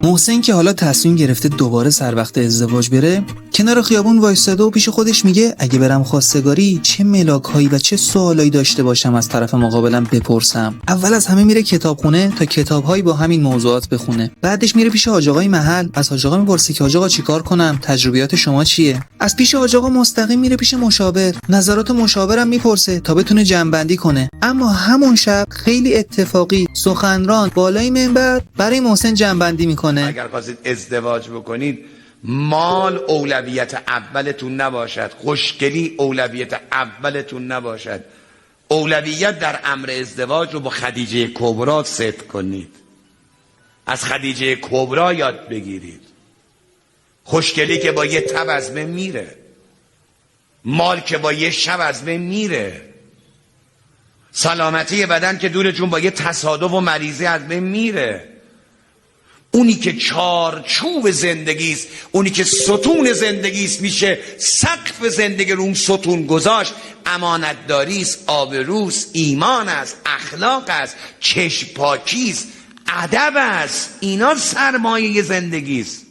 محسن که حالا تصمیم گرفته دوباره سر وقت ازدواج بره، کنار خیابون وایساده و پیش خودش میگه اگه برم خواستگاری چه ملاک‌هایی و چه سوالایی داشته باشم از طرف مقابلم بپرسم. اول از همه میره کتابخونه تا کتاب‌هایی با همین موضوعات بخونه. بعدش میره پیش حاج آقای محل، از حاج آقا میپرسه که حاج آقا چیکار کنم؟ تجربیات شما چیه؟ از پیش حاج آقا مستقیم میره پیش مشاور. نظرات مشاورم میپرسه تا بتونه جمع‌بندی کنه. اما همون شب خیلی اتفاقی سخنران بالای منبر برای محسن جمع‌بندی میکنه. اگر خواستید ازدواج بکنید مال اولویت اولتون نباشد، خوشگلی اولویت اولتون نباشد. اولویت در امر ازدواج رو با خدیجه کبرا ست کنید، از خدیجه کبرا یاد بگیرید. خوشگلی که با یه تب از بین میره، مال که با یه شب از بین میره، سلامتی بدن که دور جون با یه تصادف و مریضی از بین میره. اونی که چارچوب زندگیست، اونی که ستون زندگیست، میشه سقف زندگی رو اون ستون گذاشت. امانتداریست، آبروست، ایمان است، اخلاق است، چشم پاکیست، ادب است. اینا سرمایه زندگیست.